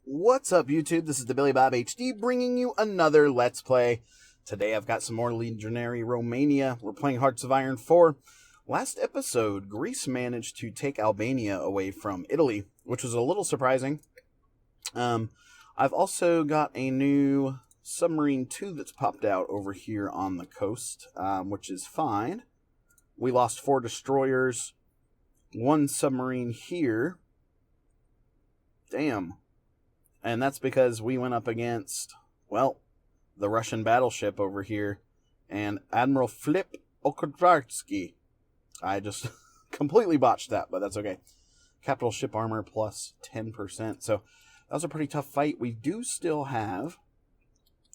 What's up, YouTube? This is TheBillyBobHD bringing you another Let's Play. Today I've got some more Legionary Romania. We're playing Hearts of Iron IV. Last episode, Greece managed to take Albania away from Italy, which was a little surprising. I've also got a new submarine 2 that's popped out over here on the coast, which is fine. We lost 4 destroyers, 1 submarine here. Damn. And that's because we went up against, well, the Russian battleship over here and Admiral Flip Okotvarsky. I just completely botched that, but that's okay. Capital ship armor plus 10%. So that was a pretty tough fight. We do still have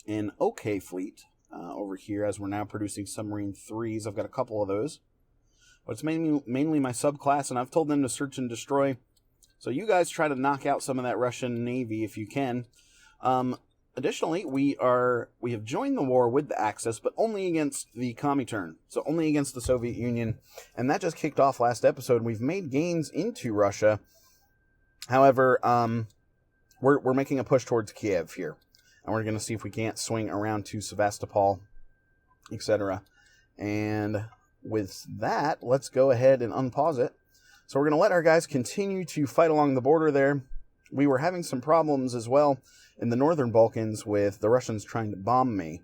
an okay fleet over here as we're now producing submarine 3s. I've got a couple of those. But it's mainly my subclass, and I've told them to search and destroy. So you guys try to knock out some of that Russian Navy if you can. Additionally, we have joined the war with the Axis, but only against the Comintern. So only against the Soviet Union. And that just kicked off last episode. We've made gains into Russia. However, we're making a push towards Kiev here. And we're going to see if we can't swing around to Sevastopol, etc. And with that, let's go ahead and unpause it. So we're going to let our guys continue to fight along the border there. We were having some problems as well in the northern Balkans with the Russians trying to bomb me.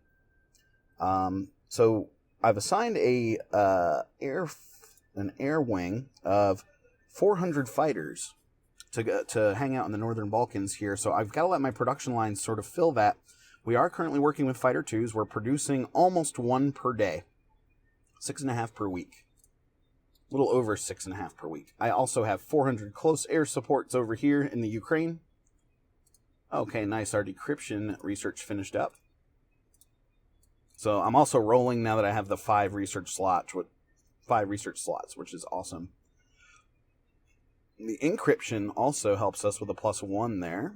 So I've assigned an air wing of 400 fighters to hang out in the northern Balkans here. So I've got to let my production lines sort of fill that. We are currently working with fighter 2s. We're producing almost 1 per day. 6.5 per week. A little over 6.5 per week. I also have 400 close air supports over here in the Ukraine. Okay, nice. Our decryption research finished up. So I'm also rolling now that I have the 5 research slots, which is awesome. The encryption also helps us with a +1 there.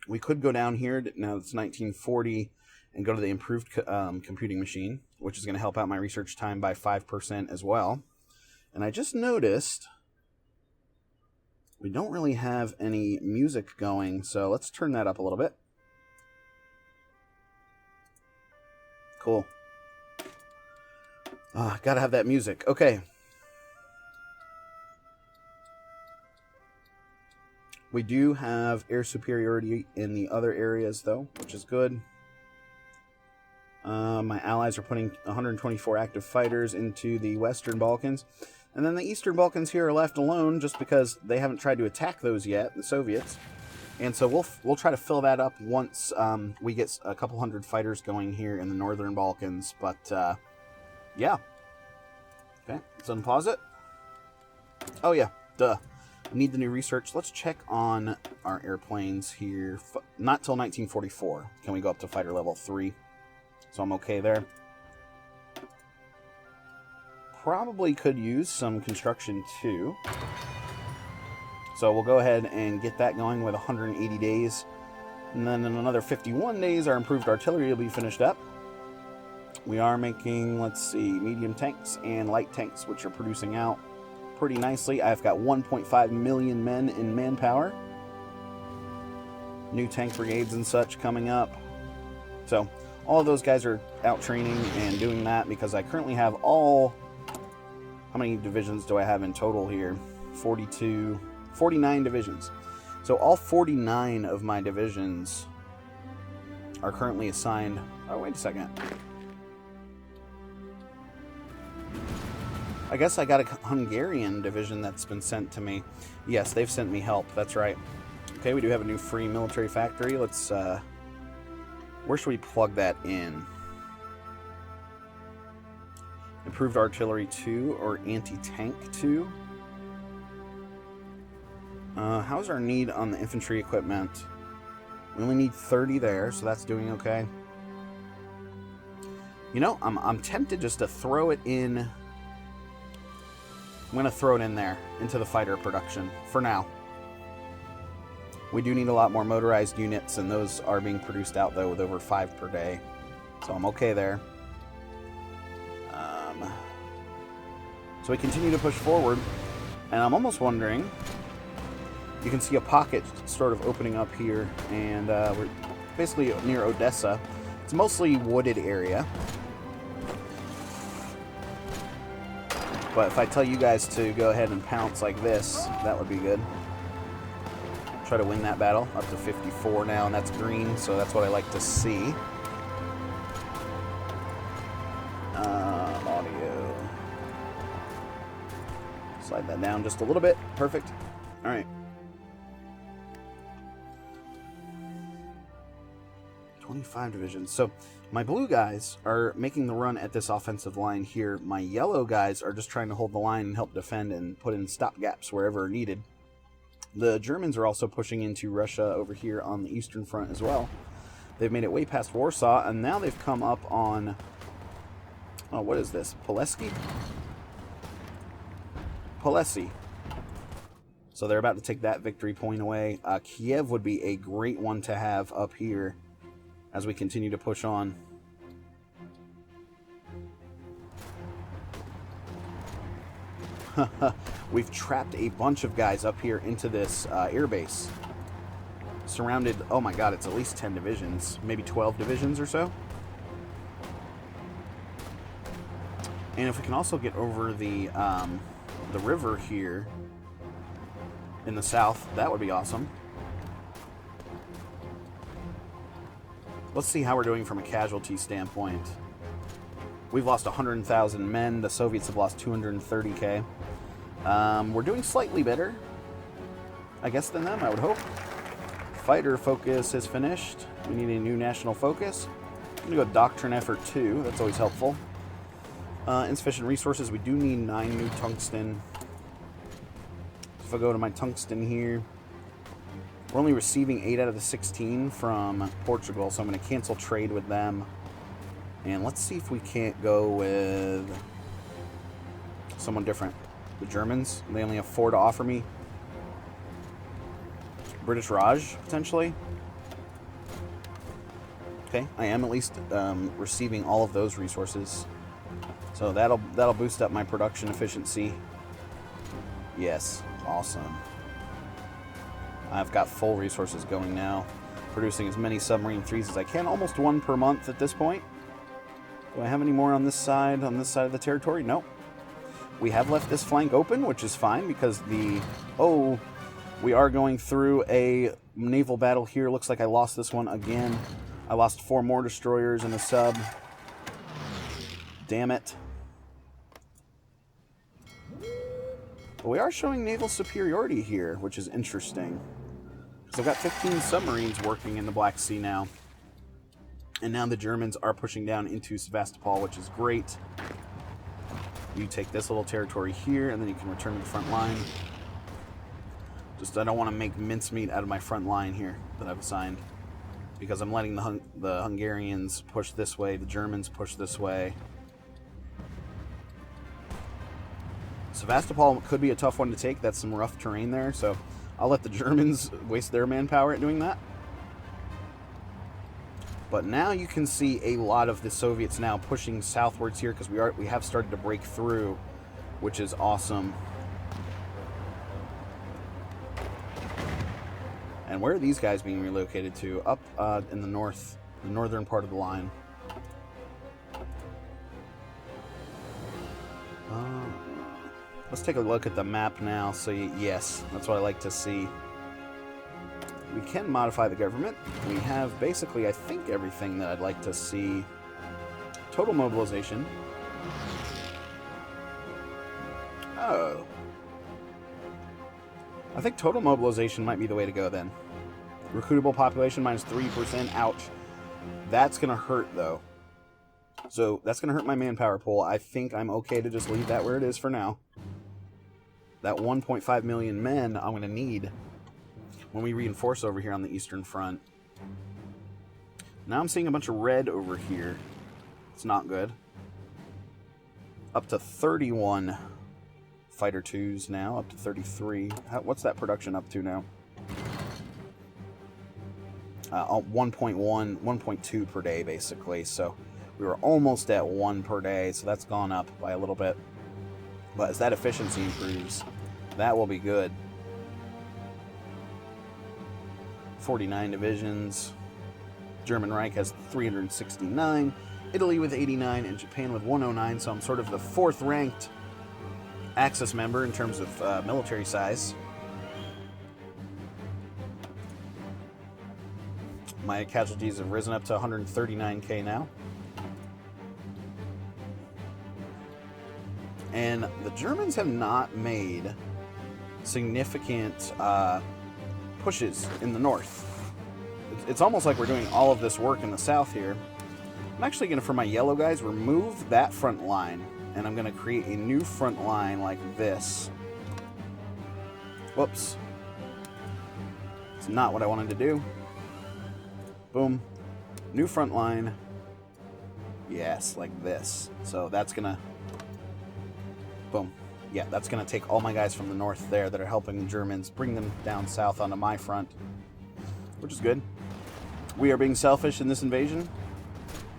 We could go down here, now it's 1940, and go to the improved computing machine, which is going to help out my research time by 5% as well. And I just noticed we don't really have any music going, so let's turn that up a little bit. Cool. Gotta have that music. Okay. We do have air superiority in the other areas, though, which is good. My allies are putting 124 active fighters into the Western Balkans. And then the Eastern Balkans here are left alone just because they haven't tried to attack those yet, the Soviets. And so we'll try to fill that up once we get a couple hundred fighters going here in the Northern Balkans. But, yeah. Okay, let's unpause it. Oh, yeah, duh. I need the new research. Let's check on our airplanes here. Not till 1944 can we go up to fighter level 3. So I'm okay there. Probably could use some construction too. So we'll go ahead and get that going with 180 days. And then in another 51 days, our improved artillery will be finished up. We are making, let's see, medium tanks and light tanks, which are producing out pretty nicely. I've got 1.5 million men in manpower. New tank brigades and such coming up. So all of those guys are out training and doing that because I currently have all... How many divisions do I have in total here? 49 divisions. So all 49 of my divisions are currently assigned... Oh, wait a second. I guess I got a Hungarian division that's been sent to me. Yes, they've sent me help. That's right. Okay, we do have a new free military factory. Let's... where should we plug that in? Improved artillery 2 or anti-tank 2. How's our need on the infantry equipment? We only need 30 there, so that's doing okay. You know, I'm tempted just to throw it in. I'm going to throw it in there, into the fighter production, for now. We do need a lot more motorized units, and those are being produced out, though, with over 5 per day. So I'm okay there. So we continue to push forward, and I'm almost wondering You can see a pocket sort of opening up here, and we're basically near Odessa. It's mostly wooded area. But if I tell you guys to go ahead and pounce like this, that would be good. Try to win that battle. Up to 54 now, and that's green, so that's what I like to see. Audio. Slide that down just a little bit. Perfect. All right. 25 divisions. So my blue guys are making the run at this offensive line here. My yellow guys are just trying to hold the line and help defend and put in stop gaps wherever needed. The Germans are also pushing into Russia over here on the Eastern Front as well. They've made it way past Warsaw, and now they've come up on... Oh, what is this? Polesky? Polesy. So they're about to take that victory point away. Kiev would be a great one to have up here as we continue to push on. We've trapped a bunch of guys up here into this airbase. Surrounded, oh my god, it's at least 10 divisions, maybe 12 divisions or so. And if we can also get over the river here in the south, that would be awesome. Let's see how we're doing from a casualty standpoint. We've lost 100,000 men. The Soviets have lost 230k. We're doing slightly better, I guess, than them, I would hope. Fighter focus is finished. We need a new national focus. I'm going to go Doctrine Effort 2. That's always helpful. Insufficient resources. We do need 9 new tungsten. If I go to my tungsten here, we're only receiving 8 out of the 16 from Portugal, so I'm going to cancel trade with them. And let's see if we can't go with someone different. The Germans, they only have 4 to offer me. British Raj, potentially. Okay, I am at least receiving all of those resources. So that'll boost up my production efficiency. Yes, awesome. I've got full resources going now, producing as many submarine 3s as I can, almost 1 per month at this point. Do I have any more on this side of the territory? No. We have left this flank open, which is fine because we are going through a naval battle here. Looks like I lost this one again. I lost 4 more destroyers and a sub. Damn it. But we are showing naval superiority here, which is interesting. So I've got 15 submarines working in the Black Sea now. And now the Germans are pushing down into Sevastopol, which is great. You take this little territory here, and then you can return to the front line. Just, I don't want to make mincemeat out of my front line here that I've assigned. Because I'm letting the Hungarians push this way, the Germans push this way. Sevastopol could be a tough one to take. That's some rough terrain there, so I'll let the Germans waste their manpower at doing that. But now you can see a lot of the Soviets now pushing southwards here because we have started to break through, which is awesome. And where are these guys being relocated to? Up in the north, the northern part of the line. Let's take a look at the map now. So yes, that's what I like to see. We can modify the government. We have basically, I think, everything that I'd like to see. Total mobilization. Oh. I think total mobilization might be the way to go then. Recruitable population minus 3%. Ouch. That's going to hurt, though. So that's going to hurt my manpower pool. I think I'm okay to just leave that where it is for now. That 1.5 million men I'm going to need when we reinforce over here on the Eastern Front. Now I'm seeing a bunch of red over here. It's not good. Up to 31 Fighter 2s now, up to 33. What's that production up to now? 1.1, 1.2 per day, basically. So we were almost at 1 per day, so that's gone up by a little bit. But as that efficiency improves, that will be good. 49 divisions. German Reich has 369. Italy with 89 and Japan with 109. So I'm sort of the 4th ranked Axis member in terms of military size. My casualties have risen up to 139k now. And the Germans have not made significant pushes in the north. It's almost like we're doing all of this work in the south here. I'm actually going to, for my yellow guys, remove that front line. And I'm going to create a new front line like this. Whoops. It's not what I wanted to do. Boom. New front line. Yes, like this. So that's going to... Boom. Yeah, that's going to take all my guys from the north there that are helping the Germans, bring them down south onto my front, which is good. We are being selfish in this invasion.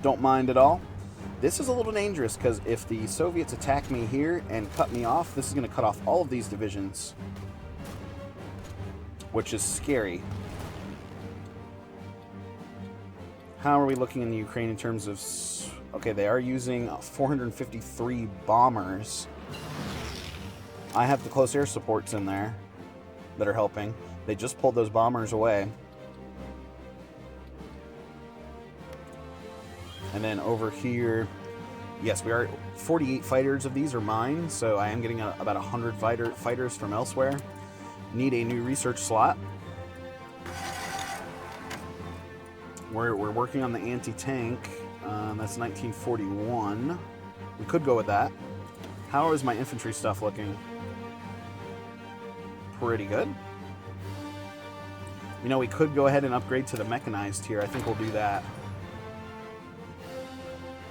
Don't mind at all. This is a little dangerous because if the Soviets attack me here and cut me off, this is going to cut off all of these divisions, which is scary. How are we looking in the Ukraine in terms of... Okay, they are using 453 bombers. I have the close air supports in there that are helping. They just pulled those bombers away. And then over here, yes, we are 48 fighters of these are mine, so I am getting about 100 fighters from elsewhere. Need a new research slot. We're working on the anti-tank. That's 1941. We could go with that. How is my infantry stuff looking? Pretty good. You know, we could go ahead and upgrade to the mechanized here. I think we'll do that.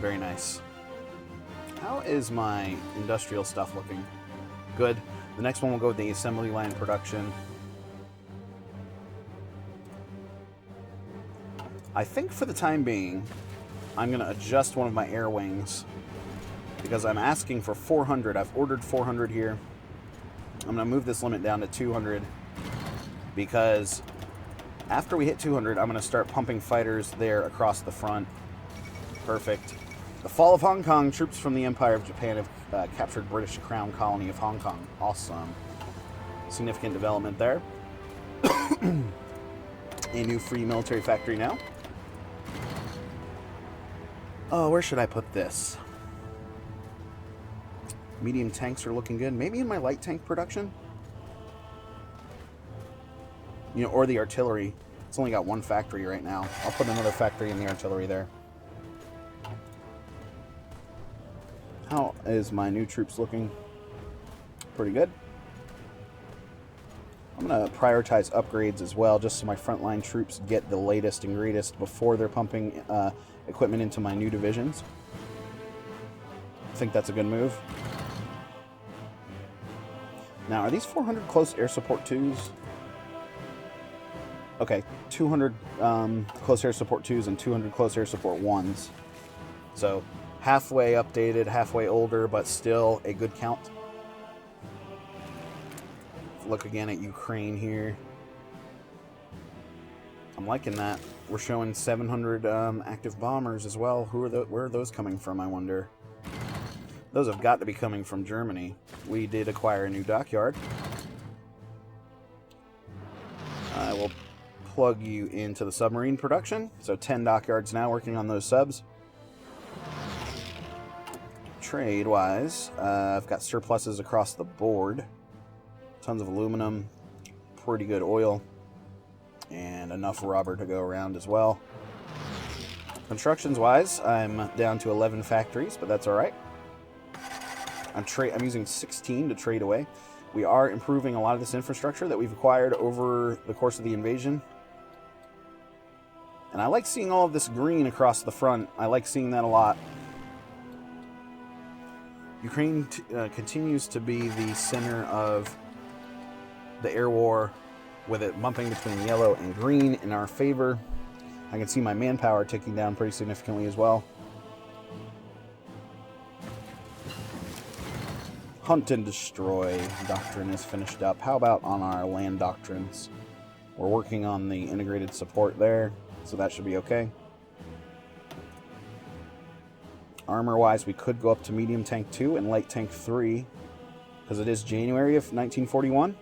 Very nice. How is my industrial stuff looking? Good. The next one will go with the assembly line production. I think for the time being, I'm going to adjust one of my air wings because I'm asking for 400. I've ordered 400 here. I'm going to move this limit down to 200 because after we hit 200, I'm going to start pumping fighters there across the front. Perfect. The fall of Hong Kong. Troops from the Empire of Japan have captured British Crown Colony of Hong Kong. Awesome. Significant development there. A new free military factory now. Oh, where should I put this? Medium tanks are looking good. Maybe in my light tank production? You know, or the artillery. It's only got one factory right now. I'll put another factory in the artillery there. How is my new troops looking? Pretty good. I'm going to prioritize upgrades as well, just so my frontline troops get the latest and greatest before they're pumping equipment into my new divisions. I think that's a good move. Now, are these 400 close air support 2s? Okay, 200 close air support 2s and 200 close air support 1s. So, halfway updated, halfway older, but still a good count. Look again at Ukraine here. I'm liking that. We're showing 700 active bombers as well. Where are those coming from, I wonder? Those have got to be coming from Germany. We did acquire a new dockyard. I will plug you into the submarine production. So 10 dockyards now working on those subs. Trade-wise, I've got surpluses across the board. Tons of aluminum, pretty good oil, and enough rubber to go around as well. Constructions-wise, I'm down to 11 factories, but that's all right. I'm using 16 to trade away. We are improving a lot of this infrastructure that we've acquired over the course of the invasion. And I like seeing all of this green across the front. I like seeing that a lot. Ukraine continues to be the center of the air war, with it bumping between yellow and green in our favor. I can see my manpower ticking down pretty significantly as well. Hunt and destroy doctrine is finished up. How about on our land doctrines? We're working on the integrated support there, so that should be okay. Armor-wise, we could go up to medium tank 2 and light tank 3, because it is January of 1941.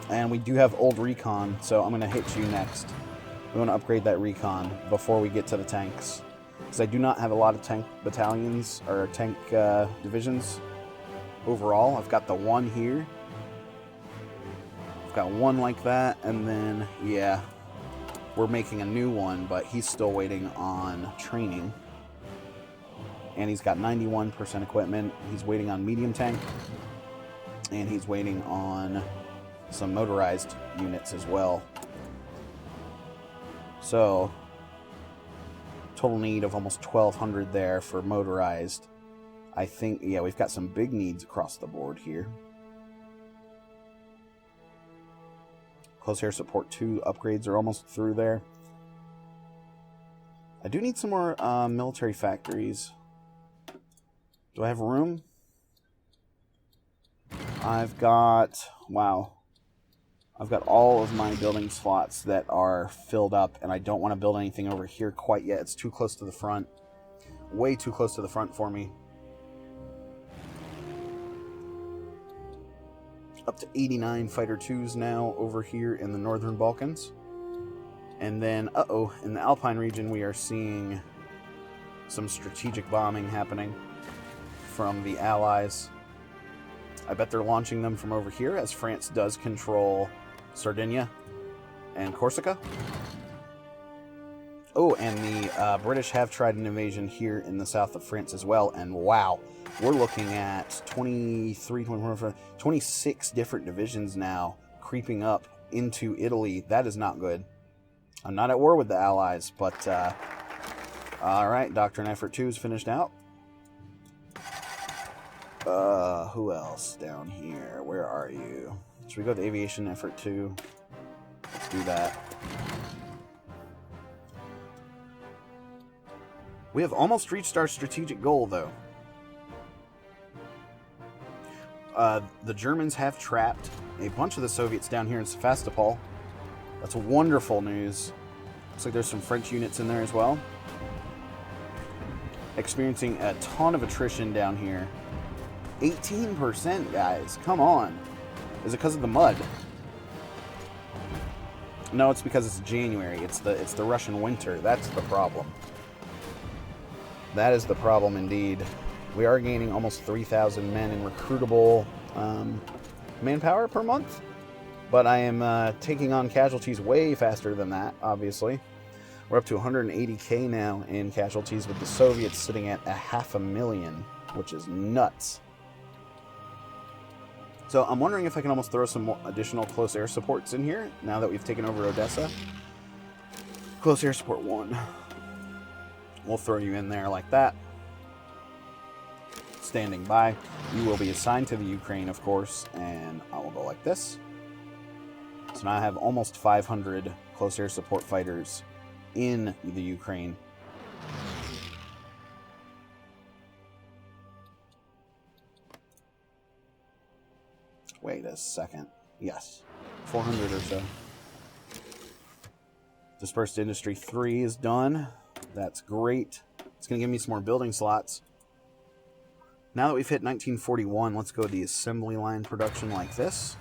And we do have old recon, so I'm going to hit you next. We want to upgrade that recon before we get to the tanks, because I do not have a lot of tank battalions or tank divisions overall. I've got the one here. I've got one like that, and then, yeah, we're making a new one, but he's still waiting on training. And he's got 91% equipment. He's waiting on medium tank. And he's waiting on some motorized units as well. So, total need of almost 1,200 there for motorized. I think, yeah, we've got some big needs across the board here. Close air support 2 upgrades are almost through there. I do need some more military factories. Do I have room? I've got, wow. I've got all of my building slots that are filled up, and I don't want to build anything over here quite yet. It's too close to the front. Way too close to the front for me. Up to 89 Fighter 2s now over here in the Northern Balkans. And then, in the Alpine region we are seeing some strategic bombing happening from the Allies. I bet they're launching them from over here, as France does control Sardinia and Corsica. Oh, and the British have tried an invasion here in the south of France as well, and wow. We're looking at 23, 24, 26 different divisions now creeping up into Italy. That is not good. I'm not at war with the Allies, but alright, Doctrine Effort 2 is finished out. Who else down here? Where are you? Should we go to Aviation Effort 2? Let's do that. We have almost reached our strategic goal, though. The Germans have trapped a bunch of the Soviets down here in Sevastopol. That's wonderful news. Looks like there's some French units in there as well. Experiencing a ton of attrition down here. 18%, guys. Come on. Is it because of the mud? No, it's because it's January. It's the Russian winter. That's the problem. That is the problem indeed. We are gaining almost 3,000 men in recruitable manpower per month. But I am taking on casualties way faster than that, obviously. We're up to 180k now in casualties, with the Soviets sitting at 500,000, which is nuts. So I'm wondering if I can almost throw some more additional close air supports in here, now that we've taken over Odessa. Close air support 1. We'll throw you in there like that. Standing by. You will be assigned to the Ukraine, of course, and I will go like this. So now I have almost 500 close air support fighters in the Ukraine. Wait a second. Yes. 400 or so. Dispersed Industry 3 is done. That's great. It's going to give me some more building slots. Now that we've hit 1941, let's go to the assembly line production like this.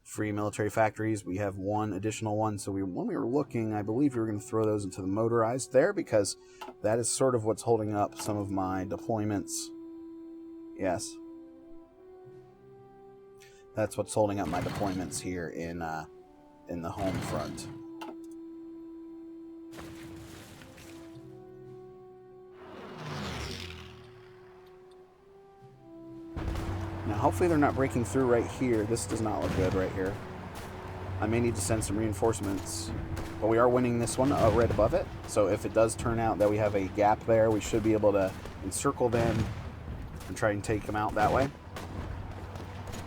Free military factories. We have one additional one. So when we were looking, I believe we were going to throw those into the motorized there, because that is sort of what's holding up some of my deployments. Yes. That's what's holding up my deployments here in the home front. Now, hopefully they're not breaking through right here. This does not look good right here. I may need to send some reinforcements. But we are winning this one right above it. So if it does turn out that we have a gap there, we should be able to encircle them and try and take them out that way.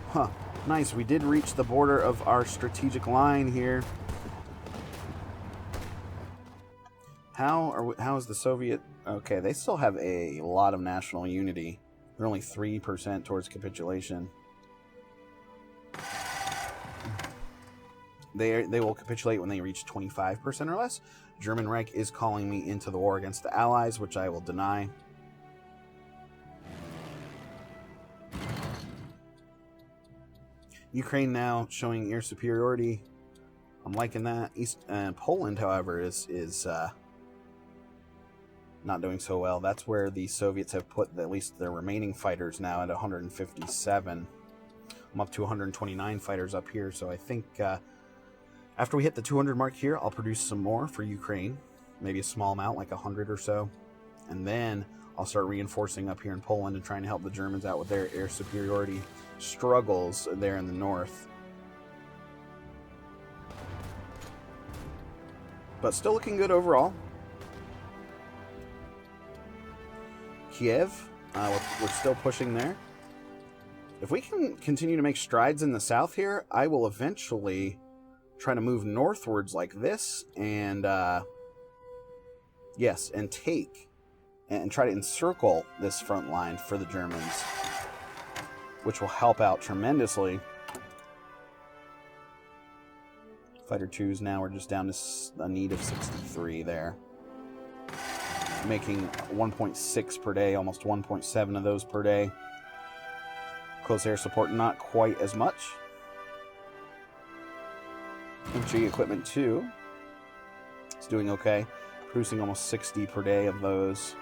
Huh. Nice. We did reach the border of our strategic line here. How is the Soviet... Okay, they still have a lot of national unity. They're only 3% towards capitulation. They will capitulate when they reach 25% or less. German Reich is calling me into the war against the Allies, which I will deny. Ukraine now showing air superiority. I'm liking that. Poland, however, is not doing so well. That's where the Soviets have put at least their remaining fighters now at 157. I'm up to 129 fighters up here, so I think after we hit the 200 mark here, I'll produce some more for Ukraine. Maybe a small amount, like 100 or so. And then I'll start reinforcing up here in Poland and trying to help the Germans out with their air superiority struggles there in the north. But still looking good overall. Kiev, we're still pushing there. If we can continue to make strides in the south here, I will eventually try to move northwards like this and yes, and take and try to encircle this front line for the Germans, which will help out tremendously. Fighter 2s now, we're just down to a need of 63 there. Making 1.6 per day, almost 1.7 of those per day. Close air support, not quite as much. Infantry equipment 2 is doing okay. Producing almost 60 per day of those.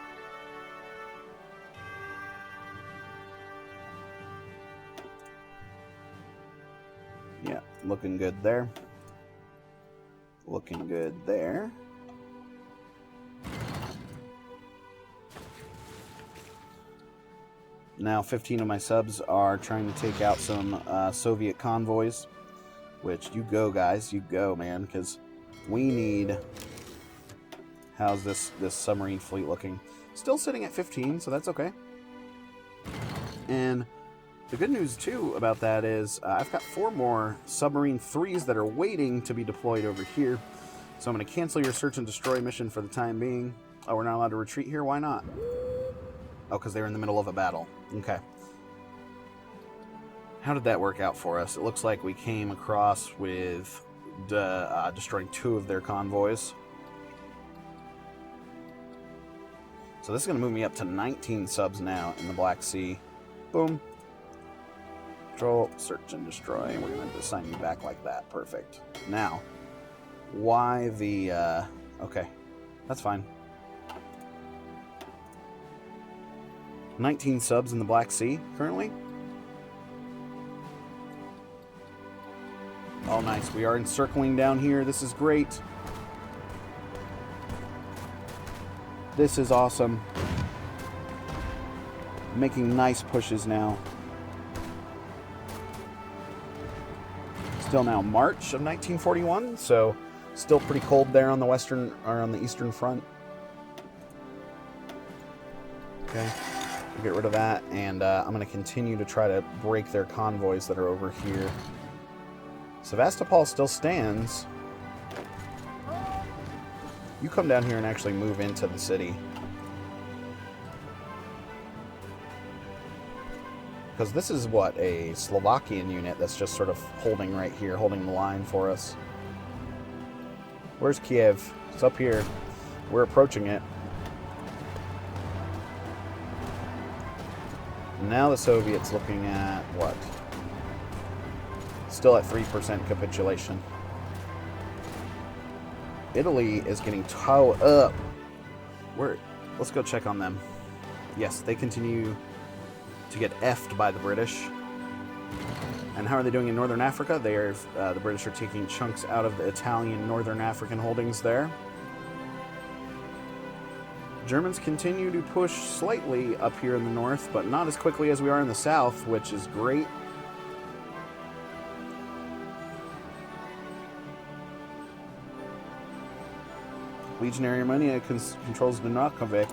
Yeah, looking good there. Looking good there. Now 15 of my subs are trying to take out some Soviet convoys, which you go, guys. You go, man, because we need... How's this submarine fleet looking? Still sitting at 15, so that's okay. And the good news, too, about that is I've got 4 more submarine 3s that are waiting to be deployed over here. So I'm going to cancel your search and destroy mission for the time being. Oh, we're not allowed to retreat here? Why not? Oh, because they're in the middle of a battle. Okay. How did that work out for us? It looks like we came across with destroying 2 of their convoys. So this is going to move me up to 19 subs now in the Black Sea. Boom. Control, search, and destroy. We're going to assign you back like that. Perfect. Now, why the... okay, that's fine. 19 subs in the Black Sea currently. Oh, nice. We are encircling down here. This is great. This is awesome. Making nice pushes now. Still now March of 1941, so still pretty cold there on the western or on the eastern front. Okay, we'll get rid of that, and I'm going to continue to try to break their convoys that are over here. Sevastopol still stands. You come down here and actually move into the city. Because this is, what, a Slovakian unit that's just sort of holding right here, holding the line for us. Where's Kiev? It's up here. We're approaching it. Now the Soviets looking at, what? Still at 3% capitulation. Italy is getting towed up. Let's go check on them. Yes, they continue to get effed by the British. And how are they doing in Northern Africa? The British are taking chunks out of the Italian Northern African holdings there. Germans continue to push slightly up here in the north, but not as quickly as we are in the south, which is great. Legionary Romania controls Dunakovic.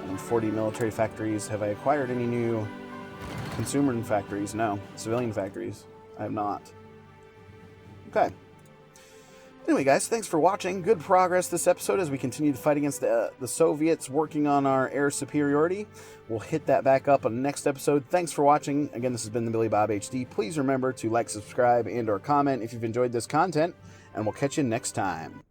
And 40 military factories. Have I acquired any new consumer factories? No. Civilian factories. I have not. Okay. Anyway, guys, thanks for watching. Good progress this episode as we continue to fight against the Soviets, working on our air superiority. We'll hit that back up on the next episode. Thanks for watching. Again, this has been the Billy Bob HD. Please remember to like, subscribe, and or comment if you've enjoyed this content, and we'll catch you next time.